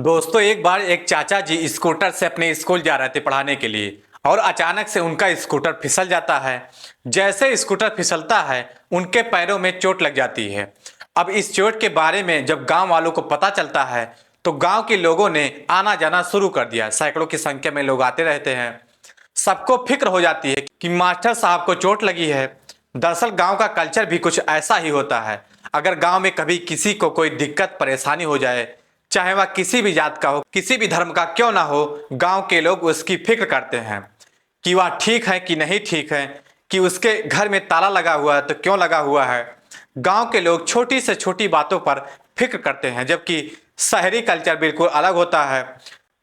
दोस्तों, एक बार एक चाचा जी स्कूटर से अपने स्कूल जा रहे थे पढ़ाने के लिए और अचानक से उनका स्कूटर फिसल जाता है। जैसे स्कूटर फिसलता है उनके पैरों में चोट लग जाती है। अब इस चोट के बारे में जब गांव वालों को पता चलता है तो गांव के लोगों ने आना जाना शुरू कर दिया। सैकड़ों की संख्या में लोग आते रहते हैं। सबको फिक्र हो जाती है कि मास्टर साहब को चोट लगी है। दरअसल गांव का कल्चर भी कुछ ऐसा ही होता है। अगर गांव में कभी किसी को कोई दिक्कत परेशानी हो जाए, चाहे वह किसी भी जात का हो, किसी भी धर्म का क्यों ना हो, गांव के लोग उसकी फिक्र करते हैं कि वह ठीक है कि नहीं ठीक है, कि उसके घर में ताला लगा हुआ है तो क्यों लगा हुआ है। गांव के लोग छोटी से छोटी बातों पर फिक्र करते हैं, जबकि शहरी कल्चर बिल्कुल अलग होता है।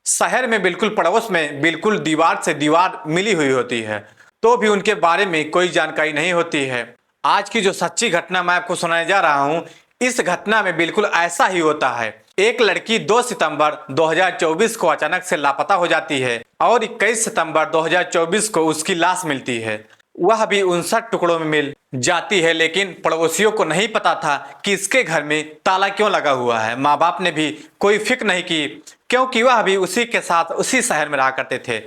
शहर में बिल्कुल पड़ोस में बिल्कुल दीवार से दीवार मिली हुई होती है, तो भी उनके बारे में कोई जानकारी नहीं होती है। आज की जो सच्ची घटना मैं आपको सुनाने जा रहा हूँ, इस घटना में बिल्कुल ऐसा ही होता है। एक लड़की 2 सितंबर 2024 को अचानक से लापता हो जाती है और 21 सितंबर 2024 को उसकी लाश मिलती है। वह भी 59 टुकड़ों में मिल जाती है, लेकिन पड़ोसियों को नहीं पता था कि इसके घर में ताला क्यों लगा हुआ है। माँ बाप ने भी कोई फिक्र नहीं की, क्योंकि वह भी उसी के साथ उसी शहर में रहा करते थे।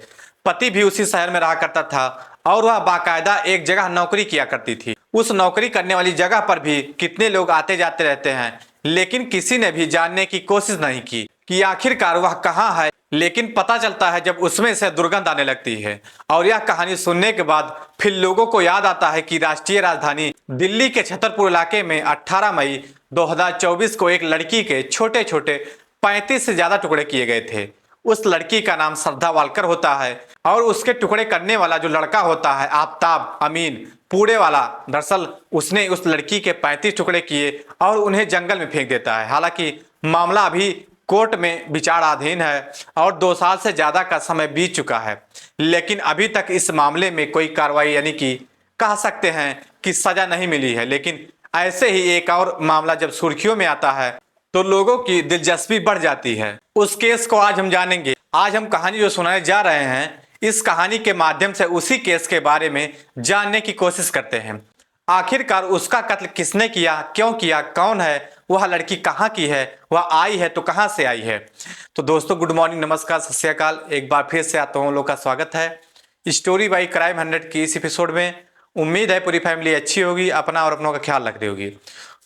पति भी उसी शहर में रहा करता था और वह बाकायदा एक जगह नौकरी किया करती थी। उस नौकरी करने वाली जगह पर भी कितने लोग आते जाते रहते हैं, लेकिन किसी ने भी जानने की कोशिश नहीं की कि आखिरकार वह कहाँ है। लेकिन पता चलता है जब उसमें से दुर्गंध आने लगती है। और यह कहानी सुनने के बाद फिर लोगों को याद आता है कि राष्ट्रीय राजधानी दिल्ली के छतरपुर इलाके में 18 मई 2024 को एक लड़की के छोटे छोटे 35 से ज्यादा टुकड़े किए गए थे। उस लड़की का नाम श्रद्धा वालकर होता है और उसके टुकड़े करने वाला जो लड़का होता है आफ्ताब अमीन पूरे वाला। दरअसल उसने उस लड़की के 35 टुकड़े किए और उन्हें जंगल में फेंक देता है। हालांकि मामला अभी कोर्ट में विचाराधीन है और 2 साल से ज्यादा का समय बीत चुका है, लेकिन अभी तक इस मामले में कोई कार्रवाई यानी कि कह सकते हैं कि सजा नहीं मिली है। लेकिन ऐसे ही एक और मामला जब सुर्खियों में आता है तो लोगों की दिलचस्पी बढ़ जाती है। उस केस को आज हम जानेंगे। आज हम कहानी जो सुनाने जा रहे हैं, इस कहानी के माध्यम से उसी केस के बारे में जानने की कोशिश करते हैं। आखिरकार उसका कत्ल किसने किया, क्यों किया, कौन है, वह लड़की कहाँ की है, वह आई है तो कहाँ से आई है। तो दोस्तों, गुड मॉर्निंग, नमस्कार, सत श्री अकाल। एक बार फिर से आप लोगों का स्वागत है स्टोरी बाई क्राइम 100 की इस एपिसोड में। उम्मीद है पूरी फैमिली अच्छी होगी, अपना और अपनों का ख्याल रख रही होगी।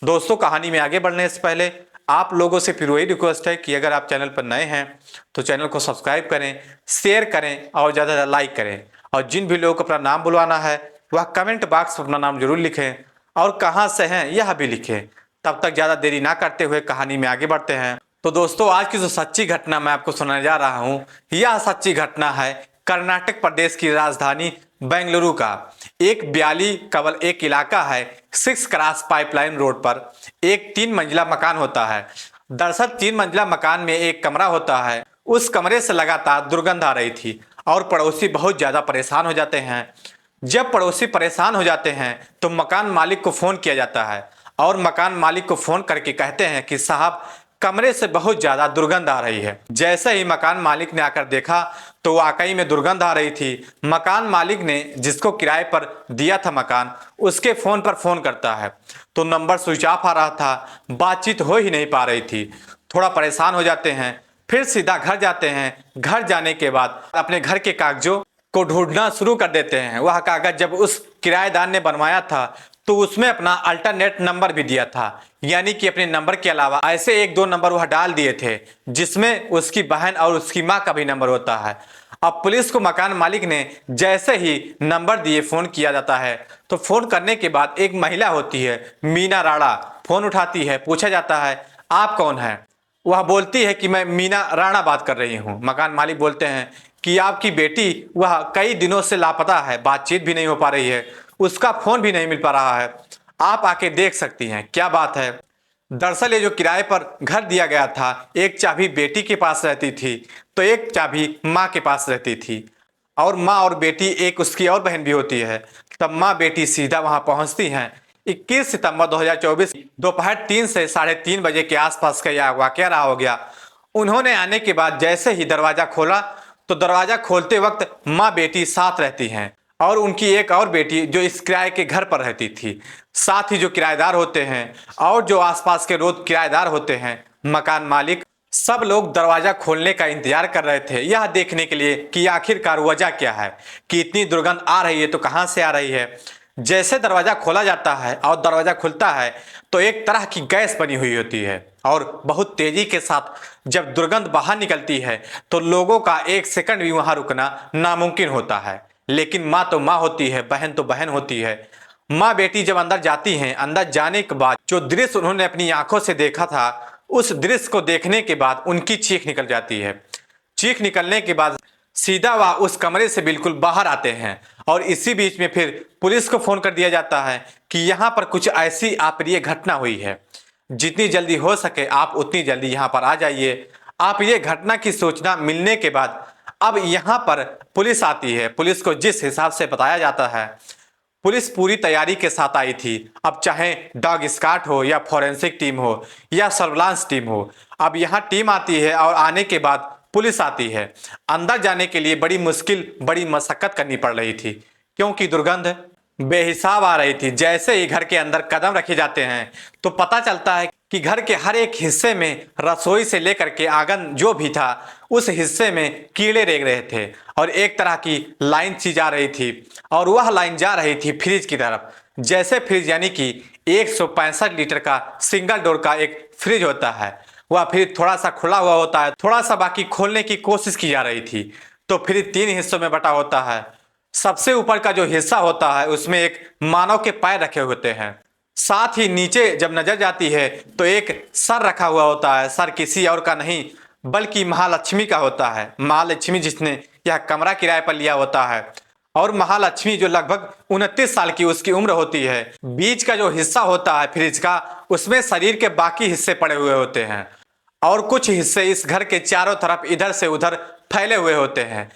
दोस्तों, कहानी में आगे बढ़ने से पहले आप लोगों से फिर वही रिक्वेस्ट है कि अगर आप चैनल पर नए हैं तो चैनल को सब्सक्राइब करें, शेयर करें और ज़्यादा से ज़्यादा लाइक करें। और जिन भी लोगों को अपना नाम बुलवाना है वह कमेंट बॉक्स में अपना नाम जरूर लिखें और कहाँ से हैं यह भी लिखें। तब तक ज़्यादा देरी ना करते हुए कहानी में आगे बढ़ते हैं। तो दोस्तों, आज की जो सच्ची घटना मैं आपको सुनाने जा रहा हूँ, यह सच्ची घटना है कर्नाटक प्रदेश की राजधानी बेंगलुरु का एक ब्याली कवल एक इलाका है। 6 क्रॉस पाइपलाइन रोड पर एक 3 मंजिला मकान होता है। दरअसल 3 मंजिला मकान में एक कमरा होता है। उस कमरे से लगातार दुर्गंध आ रही थी और पड़ोसी बहुत ज्यादा परेशान हो जाते हैं। जब पड़ोसी परेशान हो जाते हैं तो मकान मालिक को फोन किया जाता है और मकान मालिक को फोन करके कहते हैं कि साहब, कमरे से बहुत ज्यादा दुर्गंध आ रही है। जैसे ही मकान मालिक ने आकर देखा तो वाकई में दुर्गंध आ रही थी। मकान मालिक ने जिसको किराए पर दिया था मकान, उसके फोन पर फोन करता है तो नंबर स्विच ऑफ आ रहा था, बातचीत हो ही नहीं पा रही थी। थोड़ा परेशान हो जाते हैं, फिर सीधा घर जाते हैं। घर जाने के बाद अपने घर के कागजों को ढूंढना शुरू कर देते हैं। वह कागज जब उस किराएदार ने बनवाया था तो उसमें अपना अल्टरनेट नंबर भी दिया था, यानी कि अपने नंबर के अलावा ऐसे 1-2 नंबर वह डाल दिए थे जिसमें उसकी बहन और उसकी माँ का भी नंबर होता है। अब पुलिस को मकान मालिक ने जैसे ही नंबर दिए फोन किया जाता है तो फोन करने के बाद एक महिला होती है मीना राणा, फोन उठाती है। पूछा जाता है आप कौन है। वह बोलती है कि मैं मीना राणा बात कर रही हूँ। मकान मालिक बोलते हैं कि आपकी बेटी वह कई दिनों से लापता है, बातचीत भी नहीं हो पा रही है, उसका फोन भी नहीं मिल पा रहा है, आप आके देख सकती हैं। क्या बात है। दरअसल ये जो किराए पर घर दिया गया था, एक चाबी बेटी के पास रहती थी तो एक चाबी माँ के पास रहती थी, और माँ और बेटी एक उसकी और बहन भी होती है। तब माँ बेटी सीधा वहां पहुंचती हैं। 21 सितंबर 2024 दोपहर 3 से 3:30 बजे के आसपास का यह वाकया रहा हो गया। उन्होंने आने के बाद जैसे ही दरवाजा खोला तो दरवाजा खोलते वक्त माँ बेटी साथ रहती हैं और उनकी एक और बेटी जो इस किराए के घर पर रहती थी। साथ ही जो किराएदार होते हैं और जो आसपास के रोज किराएदार होते हैं, मकान मालिक सब लोग दरवाजा खोलने का इंतजार कर रहे थे, यह देखने के लिए कि आखिरकार वजह क्या है, कि इतनी दुर्गंध आ रही है तो कहां से आ रही है। जैसे दरवाजा खोला जाता है और दरवाजा खुलता है तो एक तरह की गैस बनी हुई होती है और बहुत तेजी के साथ जब दुर्गंध बाहर निकलती है तो लोगों का एक सेकंड भी वहां रुकना नामुमकिन होता है। लेकिन माँ तो माँ होती है, बहन तो बहन होती है। माँ बेटी जब अंदर जाती हैं, अंदर जाने के बाद जो दृश्य उन्होंने अपनी आंखों से देखा था, उस दृश्य को देखने के बाद उनकी चीख निकल जाती है। चीख निकलने के बाद सीधा वह उस कमरे से बिल्कुल बाहर आते हैं और इसी बीच में फिर पुलिस को फोन कर दिया जाता है कि यहाँ पर कुछ ऐसी अप्रिय घटना हुई है, जितनी जल्दी हो सके आप उतनी जल्दी यहाँ पर आ जाइए। आप ये घटना की सूचना मिलने के बाद अब यहाँ पर पुलिस आती है। पुलिस को जिस हिसाब से बताया जाता है, पुलिस पूरी तैयारी के साथ आई थी। अब चाहे डॉग स्क्वाड हो या फॉरेंसिक टीम हो या सर्विलांस टीम हो, अब यहाँ टीम आती है और आने के बाद पुलिस आती है। अंदर जाने के लिए बड़ी मुश्किल, बड़ी मशक्कत करनी पड़ रही थी, क्योंकि दुर्गंध बेहिसाब आ रही थी। जैसे ही घर के अंदर कदम रखे जाते हैं तो पता चलता है कि घर के हर एक हिस्से में, रसोई से लेकर के आंगन जो भी था, उस हिस्से में कीड़े रेंग रहे थे और एक तरह की लाइन सी जा रही थी और वह लाइन जा रही थी फ्रिज की तरफ। जैसे फ्रिज यानी कि 165 लीटर का सिंगल डोर का एक फ्रिज होता है, वह फ्रिज थोड़ा सा खुला हुआ होता है, थोड़ा सा बाकी खोलने की कोशिश की जा रही थी। तो फ्रिज 3 हिस्सों में बटा होता है। सबसे ऊपर का जो हिस्सा होता है उसमें एक मानव के पैर रखे होते हैं। साथ ही नीचे जब नजर जाती है तो एक सर रखा हुआ होता है। सर किसी और का नहीं बल्कि महालक्ष्मी का होता है। महालक्ष्मी जिसने यह कमरा किराए पर लिया होता है, और महालक्ष्मी जो लगभग 29 साल की उसकी उम्र होती है। बीच का जो हिस्सा होता है फ्रिज का, उसमें शरीर के बाकी हिस्से पड़े हुए होते हैं और कुछ हिस्से इस घर के चारों तरफ इधर से उधर फैले हुए होते हैं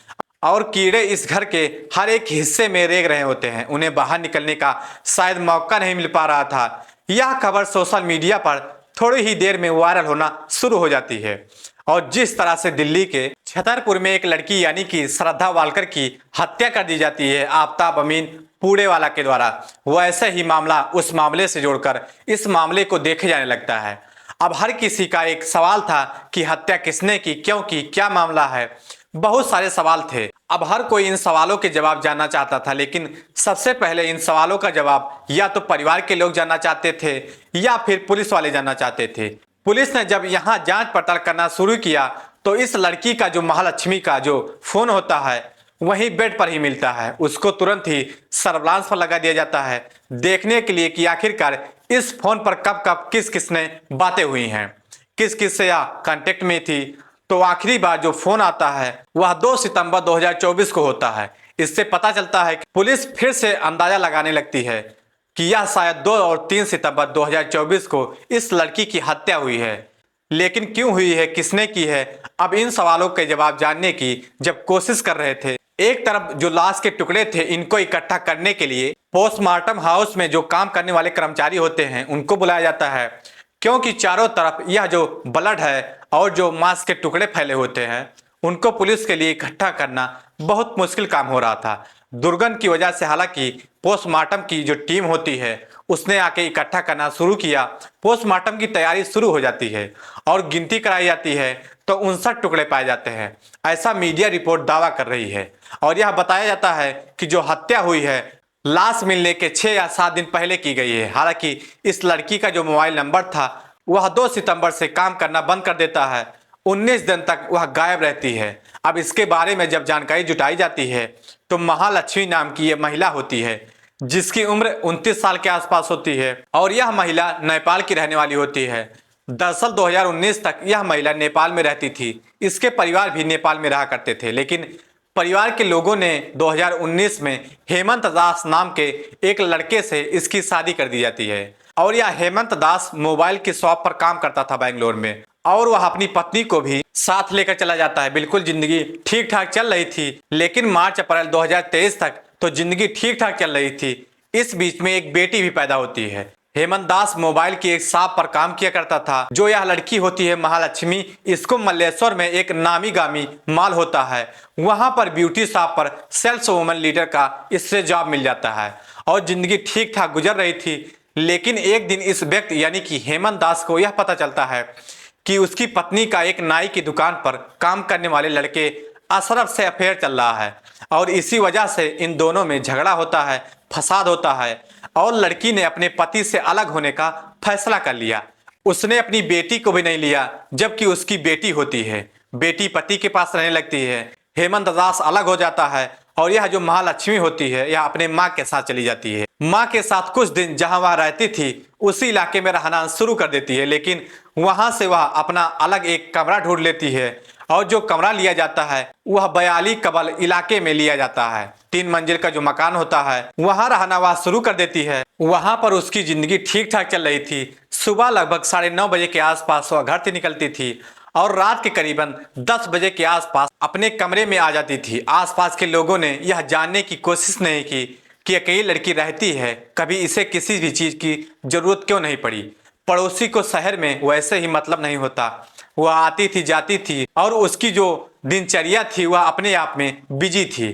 और कीड़े इस घर के हर एक हिस्से में रेंग रहे होते हैं। उन्हें बाहर निकलने का शायद मौका नहीं मिल पा रहा था। यह खबर सोशल मीडिया पर थोड़ी ही देर में वायरल होना शुरू हो जाती है और जिस तरह से दिल्ली के छतरपुर में एक लड़की यानी कि श्रद्धा वालकर की हत्या कर दी जाती है आफ्ताब अमीन पूड़ेवाला के द्वारा, वैसे ही मामला उस मामले से जोड़कर इस मामले को देखे जाने लगता है। अब हर किसी का एक सवाल था कि हत्या किसने की, क्यों की, क्या मामला है। बहुत सारे सवाल थे। अब हर कोई इन सवालों के जवाब जानना चाहता था, लेकिन सबसे पहले इन सवालों का जवाब या तो परिवार के लोग जानना चाहते थे या फिर पुलिस वाले जानना चाहते थे। पुलिस ने जब यहाँ जांच पड़ताल करना शुरू किया तो इस लड़की का जो महालक्ष्मी का जो फोन होता है वही बेड पर ही मिलता है। उसको तुरंत ही सर्विलांस पर लगा दिया जाता है, देखने के लिए कि आखिरकार इस फोन पर कब कब किस किसने बातें हुई हैं, किस किस से या कांटेक्ट में थी। तो आखिरी बार जो फोन आता है वह 2 सितंबर 2024 को होता है। इससे पता चलता है कि पुलिस फिर से अंदाजा लगाने लगती है कि यह शायद 2 और 3 सितंबर 2024 को इस लड़की की हत्या हुई है। लेकिन क्यों हुई है, किसने की है, अब इन सवालों के जवाब जानने की जब कोशिश कर रहे थे, एक तरफ जो लाश के टुकड़े थे इनको इकट्ठा करने के लिए पोस्टमार्टम हाउस में जो काम करने वाले कर्मचारी होते हैं उनको बुलाया जाता है, क्योंकि चारों तरफ यह जो ब्लड है और जो मांस के टुकड़े फैले होते हैं उनको पुलिस के लिए इकट्ठा करना बहुत मुश्किल काम हो रहा था दुर्गंध की वजह से। हालांकि पोस्टमार्टम की जो टीम होती है उसने आके इकट्ठा करना शुरू किया। पोस्टमार्टम की तैयारी शुरू हो जाती है और गिनती कराई जाती है तो 59 टुकड़े पाए जाते हैं, ऐसा मीडिया रिपोर्ट दावा कर रही है। और यह बताया जाता है कि जो हत्या हुई है लाश मिलने के 6 या 7 दिन पहले की गई है। हालांकि इस लड़की का जो मोबाइल नंबर था वह 2 सितंबर से काम करना बंद कर देता है। 19 दिन तक वह गायब रहती है। अब इसके बारे में जब जानकारी जुटाई जाती है तो महालक्ष्मी नाम की यह महिला होती है जिसकी उम्र 29 साल के आसपास होती है और यह महिला नेपाल की रहने वाली होती है। दरअसल 2019 तक यह महिला नेपाल में रहती थी। इसके परिवार भी नेपाल में रहा करते थे, लेकिन परिवार के लोगों ने 2019 में हेमंत दास नाम के एक लड़के से इसकी शादी कर दी जाती है और यह हेमंत दास मोबाइल की शॉप पर काम करता था बेंगलोर में और वह अपनी पत्नी को भी साथ लेकर चला जाता है। बिल्कुल जिंदगी ठीक ठाक चल रही थी, लेकिन मार्च अप्रैल 2023 तक तो जिंदगी ठीक ठाक चल रही थी। इस बीच में एक बेटी भी पैदा होती है। हेमंत दास मोबाइल की एक शॉप पर काम किया करता था। जो यह लड़की होती है महालक्ष्मी, इसको मल्लेश्वर में एक नामी गामी मॉल होता है, वहां पर ब्यूटी शॉप पर सेल्स वुमन लीडर का इससे जॉब मिल जाता है और जिंदगी ठीक ठाक गुजर रही थी। लेकिन एक दिन इस व्यक्ति यानी कि हेमंत दास को यह पता चलता है कि उसकी पत्नी का एक नाई की दुकान पर काम करने वाले लड़के अशरफ से अफेयर चल रहा है और इसी वजह से इन दोनों में झगड़ा होता है, फसाद होता है और लड़की ने अपने पति से अलग होने का फैसला कर लिया। उसने अपनी बेटी को भी नहीं लिया, जबकि उसकी बेटी होती है। बेटी पति के पास रहने लगती है। हेमंत दास अलग हो जाता है और यह जो महालक्ष्मी होती है यह अपने माँ के साथ चली जाती है। माँ के साथ कुछ दिन जहां वह रहती थी उसी इलाके में रहना शुरू कर देती है, लेकिन वहां से वह अपना अलग एक कमरा ढूंढ लेती है और जो कमरा लिया जाता है वह बयाली कबल इलाके में लिया जाता है। 3 मंजिल का जो मकान होता है वहां रहना वह शुरू कर देती है। वहां पर उसकी जिंदगी ठीक ठाक चल रही थी। सुबह लगभग 9:30 बजे के आसपास वह घर से निकलती थी और रात के करीबन 10 बजे के आसपास अपने कमरे में आ जाती थी। आसपास के लोगों ने यह जानने की कोशिश नहीं की कि अकेली लड़की रहती है, कभी इसे किसी भी चीज की जरूरत क्यों नहीं पड़ी। पड़ोसी को शहर में वैसे ही मतलब नहीं होता। वह आती थी जाती थी और उसकी जो दिनचर्या थी वह अपने आप में बिजी थी।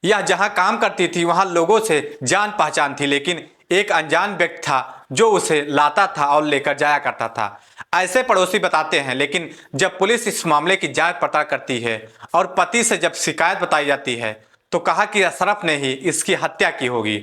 यह जहां काम करती थी वहां लोगों से जान पहचान थी, लेकिन एक अनजान व्यक्ति था जो उसे लाता था और लेकर जाया करता था, ऐसे पड़ोसी बताते हैं। लेकिन जब पुलिस इस मामले की जांच पड़ताल करती है और पति से जब शिकायत बताई जाती है तो कहा कि अशरफ ने ही इसकी हत्या की होगी,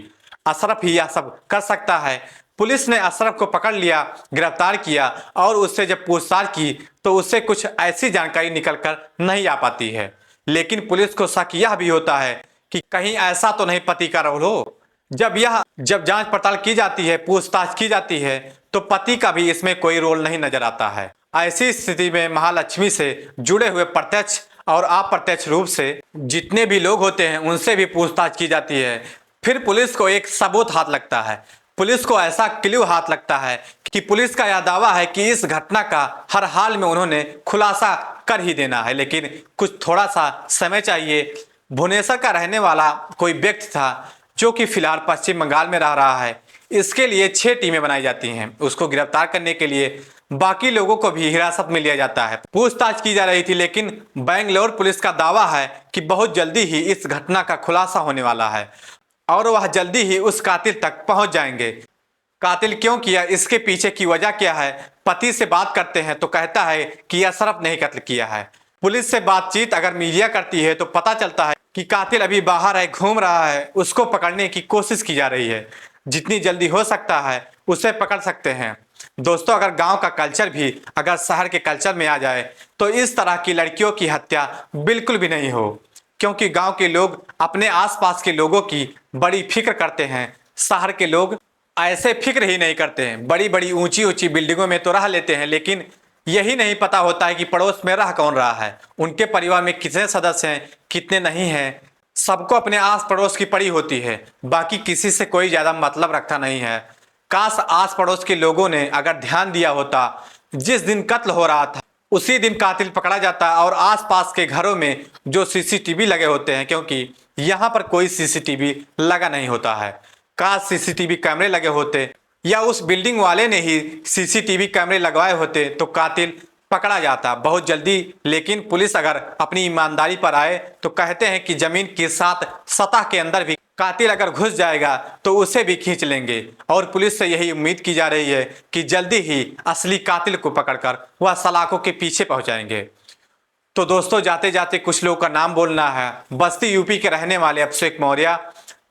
अशरफ ही यह सब कर सकता है। पुलिस ने अशरफ को पकड़ लिया, गिरफ्तार किया और उससे जब पूछताछ की तो उससे कुछ ऐसी जानकारी निकल कर नहीं आ पाती है। लेकिन पुलिस को शक यह भी होता है कि कहीं ऐसा तो नहीं पति का रोल हो। जब जांच पड़ताल की जाती है, पूछताछ की जाती है तो पति का भी इसमें कोई रोल नहीं नजर आता है। ऐसी स्थिति में महालक्ष्मी से जुड़े हुए प्रत्यक्ष और अप्रत्यक्ष रूप से जितने भी लोग होते हैं उनसे भी पूछताछ की जाती है। फिर पुलिस को एक सबूत हाथ लगता है। पुलिस को ऐसा क्लू हाथ लगता है कि पुलिस का यह दावा है कि इस घटना का हर हाल में उन्होंने खुलासा कर ही देना है, लेकिन कुछ थोड़ा सा समय चाहिए। भुवनेश्वर का रहने वाला कोई व्यक्ति था जो कि फिलहाल पश्चिम बंगाल में रह रहा है। इसके लिए 6 टीमें बनाई जाती हैं। उसको गिरफ्तार करने के लिए बाकी लोगों को भी हिरासत में लिया जाता है। पूछताछ की जा रही थी, लेकिन बेंगलोर पुलिस का दावा है कि बहुत जल्दी ही इस घटना का खुलासा होने वाला है और वह जल्दी ही उस कातिल तक पहुंच जाएंगे। कातिल क्यों किया, इसके पीछे की वजह क्या है। पति से बात करते हैं तो कहता है कि अशरफ ने ही कत्ल किया है। पुलिस से बातचीत अगर मीडिया करती है तो पता चलता है कि कातिल अभी बाहर है, घूम रहा है, उसको पकड़ने की कोशिश की जा रही है। जितनी जल्दी हो सकता है उसे पकड़ सकते हैं। दोस्तों, अगर गांव का कल्चर भी अगर शहर के कल्चर में आ जाए तो इस तरह की लड़कियों की हत्या बिल्कुल भी नहीं हो, क्योंकि गांव के लोग अपने आसपास के लोगों की बड़ी फिक्र करते हैं। शहर के लोग ऐसे फिक्र ही नहीं करते हैं। बड़ी बड़ी ऊंची ऊंची बिल्डिंगों में तो रह लेते हैं, लेकिन यही नहीं पता होता है कि पड़ोस में रह कौन रहा है, उनके परिवार में कितने सदस्य हैं, कितने नहीं हैं। सबको अपने आस पड़ोस की पड़ी होती है, बाकी किसी से कोई ज्यादा मतलब रखता नहीं है। काश आस पड़ोस के लोगों ने अगर ध्यान दिया होता। जिस दिन कत्ल हो रहा था उसी दिन कातिल पकड़ा जाता और आसपास के घरों में जो सीसीटीवी लगे होते हैं, क्योंकि यहाँ पर कोई सीसीटीवी लगा नहीं होता है। काश सीसीटीवी कैमरे लगे होते या उस बिल्डिंग वाले ने ही सीसीटीवी कैमरे लगवाए होते तो कातिल पकड़ा जाता बहुत जल्दी। लेकिन पुलिस अगर अपनी ईमानदारी पर आए तो कहते हैं कि जमीन के साथ सतह के अंदर भी कातिल अगर घुस जाएगा तो उसे भी खींच लेंगे। और पुलिस से यही उम्मीद की जा रही है कि जल्दी ही असली कातिल को पकड़कर वह सलाखों के पीछे पहुंचाएंगे। तो दोस्तों, जाते जाते कुछ लोगों का नाम बोलना है। बस्ती यूपी के रहने वाले अभिषेक मौर्य,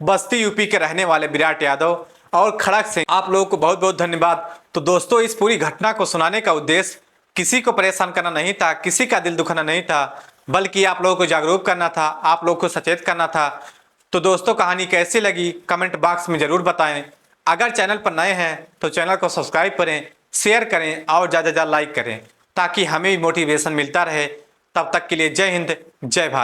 बस्ती यूपी के रहने वाले विराट यादव और खड़क सिंह, आप लोगों को बहुत बहुत धन्यवाद। तो दोस्तों, इस पूरी घटना को सुनाने का उद्देश्य किसी को परेशान करना नहीं था, किसी का दिल दुखाना नहीं था, बल्कि आप लोगों को जागरूक करना था, आप लोगों को सचेत करना था। तो दोस्तों, कहानी कैसी लगी कमेंट बॉक्स में जरूर बताएं। अगर चैनल पर नए हैं तो चैनल को सब्सक्राइब करें, शेयर करें और ज़्यादा से ज़्यादा लाइक करें, ताकि हमें भी मोटिवेशन मिलता रहे। तब तक के लिए जय हिंद, जय भारत।